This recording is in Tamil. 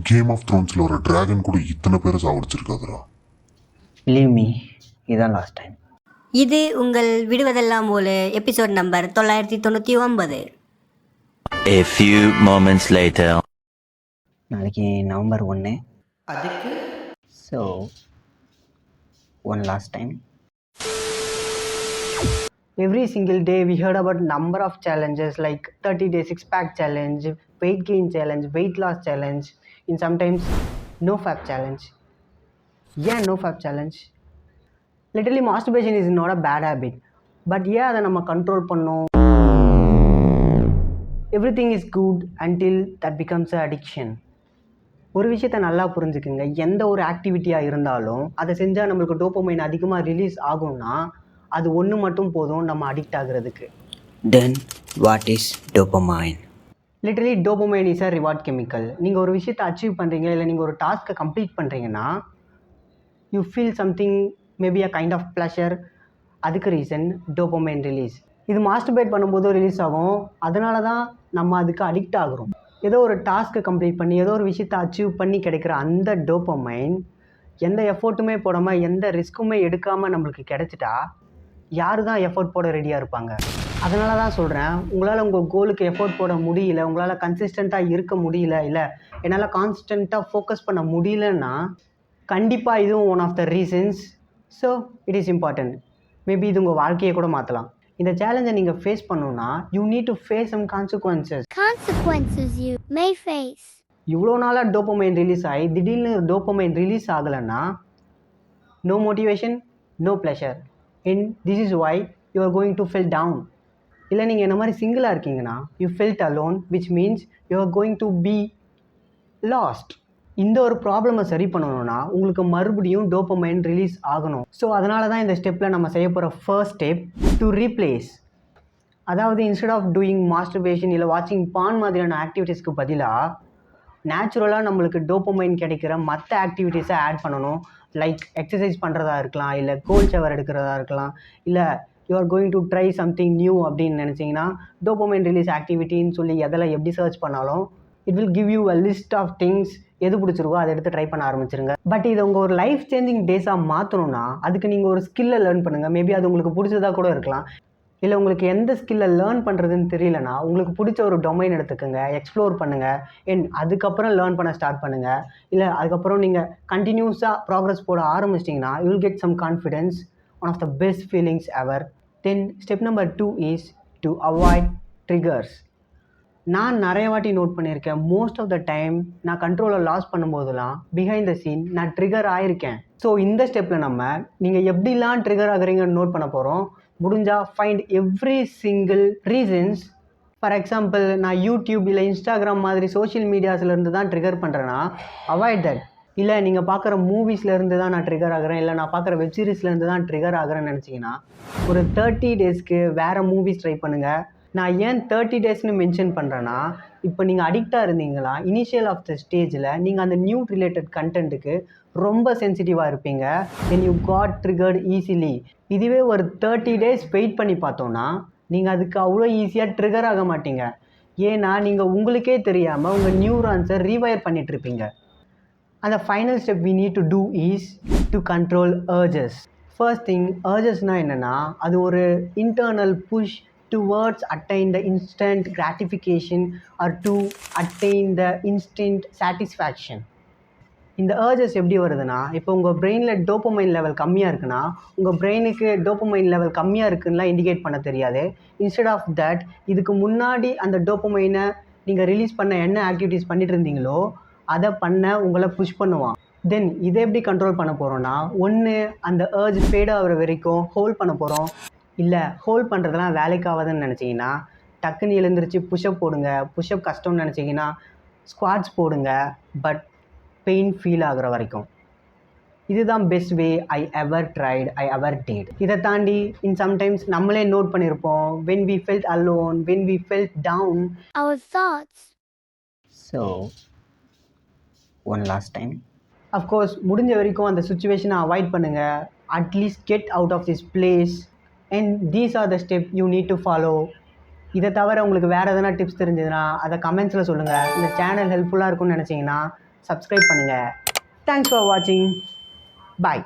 கேம் ஆஃப் த்ரோன்ஸில் ஒரு டிராகன் கூட இத்தனை பேரை சாவடிச்சிருக்காதுடா. லீவ் மீ, இதுதான் லாஸ்ட் டைம். இது உங்கள் விடுவதெல்லாம் ஒரு episode number 999. A few moments later. நாளைக்கு நவம்பர் 1. அதுக்கு so one last time. Every single day we heard about number of challenges like 30-day six-pack challenge, weight gain challenge, weight loss challenge, and sometimes no fap challenge. Yeah, no fap challenge. Literally masturbation is not a bad habit. But yeah, அதை நம்ம கண்ட்ரோல் பண்ணோம். Everything is good until that becomes an addiction. ஒரு விஷயத்தை நல்லா புரிஞ்சுக்குங்க, எந்த ஒரு ஆக்டிவிட்டியாக இருந்தாலும் அதை செஞ்சால் நம்மளுக்கு டோபமைன் அதிகமாக ரிலீஸ் ஆகும்னா அது ஒன்று மட்டும் போதும் நம்ம அடிக்ட் ஆகுறதுக்கு. Then what is dopamine? Literally dopamine is a reward chemical. நீங்கள் ஒரு விஷயத்தை அச்சீவ் பண்ணுறீங்க, இல்லை நீங்கள் ஒரு டாஸ்க்கை கம்ப்ளீட் பண்ணுறீங்கன்னா you feel something, maybe a kind of pleasure. அதுக்கு ரீசன் டோபமைன் ரிலீஸ். இது மாஸ்டர்பேட் பண்ணும்போது ரிலீஸ் ஆகும், அதனால தான் நம்ம அதுக்கு அடிக்ட் ஆகுறோம். ஏதோ ஒரு டாஸ்க்கை கம்ப்ளீட் பண்ணி ஏதோ ஒரு விஷயத்தை அச்சீவ் பண்ணி கிடைக்கிற அந்த டோபமைன் எந்த எஃபோர்ட்டுமே போடாமல் எந்த ரிஸ்க்குமே எடுக்காமல் நம்மளுக்கு கிடைச்சிட்டா யார் தான் எஃபோர்ட் போட ரெடியாக இருப்பாங்க? அதனால தான் சொல்கிறேன், உங்களால் உங்கள் கோலுக்கு எஃபோர்ட் போட முடியல, உங்களால் கன்சிஸ்டண்ட்டாக இருக்க முடியல, இல்லை என்னால் கான்ஸ்டண்ட்டாக ஃபோக்கஸ் பண்ண முடியலன்னா கண்டிப்பாக இதுவும் one of the reasons. So it is important. Maybe இது உங்கள் வாழ்க்கையை கூட மாற்றலாம். இந்த சேலஞ்சை நீங்கள் ஃபேஸ் பண்ணணுன்னா you need to face some consequences you may face. இவ்வளோ நாளாக டோபமைன் ரிலீஸ் ஆகி திடீர்னு டோபமைன் ரிலீஸ் ஆகலைன்னா no motivation, no pleasure, and this is why you are going to feel down. இல்லை நீங்கள் என்ன மாதிரி சிங்கிளாக இருக்கீங்கன்னா you felt alone, which means you are going to be lost. இந்த ஒரு ப்ராப்ளமை சரி பண்ணணும்னா உங்களுக்கு மறுபடியும் டோபமைன் ரிலீஸ் ஆகணும். ஸோ அதனால தான் இந்த ஸ்டெப்பில் நம்ம செய்ய போகிற ஃபர்ஸ்ட் ஸ்டெப் டு ரீப்ளேஸ். அதாவது இன்ஸ்டெட் ஆஃப் டூயிங் மாஸ்டர்பேஷன் இல்லை வாட்சிங் பான் மாதிரியான ஆக்டிவிட்டீஸ்க்கு பதிலாக நேச்சுரலாக நம்மளுக்கு டோபமைன் கிடைக்கிற மற்ற ஆக்டிவிட்டீஸை ஆட் பண்ணணும். லைக் எக்ஸசைஸ் பண்ணுறதா இருக்கலாம், இல்லை கோல்ட் ஷவர் எடுக்கிறதா இருக்கலாம், இல்லை you are going to try something new அப்படின்னு நினச்சிங்கன்னா டோபமைன் ரிலீஸ் ஆக்டிவிட்டின்னு சொல்லி எதில் எப்படி சர்ச் பண்ணாலும் it will give you a list of things. எது பிடிச்சிருக்கோ அதை எடுத்து ட்ரை பண்ண ஆரம்பிச்சிருங்க. பட் இதை உங்கள் ஒரு லைஃப் சேஞ்சிங் டேஸாக மாற்றணும்னா அதுக்கு நீங்கள் ஒரு ஸ்கில்லை லேர்ன் பண்ணுங்கள். மேபி அது உங்களுக்கு பிடிச்சதாக கூட இருக்கலாம். இல்லை உங்களுக்கு எந்த ஸ்கில்லை லேர்ன் பண்ணுறதுன்னு தெரியலனா உங்களுக்கு பிடிச்ச ஒரு டொமைன் எடுத்துக்கோங்க, எக்ஸ்ப்ளோர் பண்ணுங்கள், அண்ட் அதுக்கப்புறம் லேர்ன் பண்ண ஸ்டார்ட் பண்ணுங்கள். இல்லை அதுக்கப்புறம் நீங்கள் கண்டினியூஸாக ப்ராக்ரஸ் போட ஆரம்பிச்சிட்டிங்கன்னா you will get some confidence, one of the best feelings ever. Then step number 2 is to avoid triggers. நான் நிறைய வாட்டி நோட் பண்ணியிருக்கேன், மோஸ்ட் ஆஃப் த டைம் நான் கண்ட்ரோலை லாஸ் பண்ணும்போதெல்லாம் பிஹைண்ட் த சீன் நான் ட்ரிகர் ஆகிருக்கேன். ஸோ இந்த ஸ்டெப்பில் நம்ம நீங்கள் எப்படிலாம் ட்ரிகர் ஆகுறீங்கன்னு நோட் பண்ண போகிறோம். முடிஞ்சால் find every single reasons. For example, நான் யூடியூப் இல்லை இன்ஸ்டாகிராம் மாதிரி சோஷியல் மீடியாஸ்லேருந்து தான் ட்ரிகர் பண்ணுறேன்னா அவாய்ட் தட். இல்லை நீங்கள் பார்க்குற மூவிஸ்லேருந்து தான் நான் ட்ரிகர் ஆகிறேன், இல்லை நான் பார்க்குற வெப் சீரிஸ்லேருந்து தான் ட்ரிகர் ஆகிறேன்னு நினச்சிங்கன்னா ஒரு 30 டேஸ்க்கு வேறு மூவிஸ் ட்ரை பண்ணுங்கள். நான் ஏன் 30 டேஸ்னு மென்ஷன் பண்ணுறேன்னா, இப்போ நீங்கள் அடிக்டாக இருந்தீங்களா இனிஷியல் ஆஃப் த ஸ்டேஜில் நீங்கள் அந்த நியூ ரிலேட்டட் கண்டென்ட்டுக்கு ரொம்ப சென்சிட்டிவாக இருப்பீங்க. Then you got triggered easily. இதுவே ஒரு 30 டேஸ் வெயிட் பண்ணி பார்த்தோன்னா நீங்கள் அதுக்கு அவ்வளோ ஈஸியாக ட்ரிகர் ஆக மாட்டீங்க. ஏன்னா நீங்கள் உங்களுக்கே தெரியாமல் உங்கள் நியூரான்ஸை ரீவயர் பண்ணிகிட்ருப்பீங்க. அந்த final step we need to do is to control urges. First thing, அர்ஜஸ்னால் என்னென்னா அது ஒரு internal push towards attain the instant gratification or to attain the instant satisfaction. இந்த urges எப்படி வருதுன்னா, இப்போ உங்கள் பிரெயினில் டோபமைன் லெவல் கம்மியாக இருக்குன்னா உங்கள் பிரெயினுக்கு டோபமைன் லெவல் கம்மியாக இருக்குன்னா இண்டிகேட் பண்ண தெரியாது. இன்ஸ்டெட் ஆஃப் தட் இதுக்கு முன்னாடி அந்த டோபமைனை நீங்கள் ரிலீஸ் பண்ண என்ன ஆக்டிவிட்டீஸ் பண்ணிட்டு இருந்தீங்களோ அதை பண்ண உங்களை புஷ் பண்ணுவான். தென் இதை எப்படி கண்ட்ரோல் பண்ண போகிறோன்னா, ஒன்று அந்த urge ஃபேட் ஆகிற வரைக்கும் ஹோல்ட் பண்ண போகிறோம். இல்லை ஹோல்ட் பண்ணுறதுலாம் வேலைக்கு ஆகாதுன்னு நினச்சிங்கன்னா டக்குன்னு எழுந்திரிச்சு புஷ்அப் போடுங்க. புஷ்அப் கஷ்டம்னு நினச்சிங்கன்னா ஸ்குவாட்ஸ் போடுங்க, பட் பெயின் ஃபீல் ஆகிற வரைக்கும். இதுதான் best way I ever tried, I ever did. இதை தாண்டி இன் சம்டைம்ஸ் நம்மளே நோட் பண்ணியிருப்போம், when we felt alone, when we felt down, Our thoughts. So one last time. Of course முடிஞ்ச வரைக்கும் அந்த சுச்சுவேஷனை அவாய்ட் பண்ணுங்கள். At least get out of this place. And these are the step you need to follow. இதை தவிர உங்களுக்கு வேறு எதனா டிப்ஸ் தெரிஞ்சதுன்னா அதை கமெண்ட்ஸில் சொல்லுங்கள். இந்த சேனல் ஹெல்ப்ஃபுல்லாக இருக்கும்னு நினச்சிங்கன்னா சப்ஸ்கிரைப் பண்ணுங்கள். தேங்க்ஸ் ஃபார் வாட்சிங். பாய்.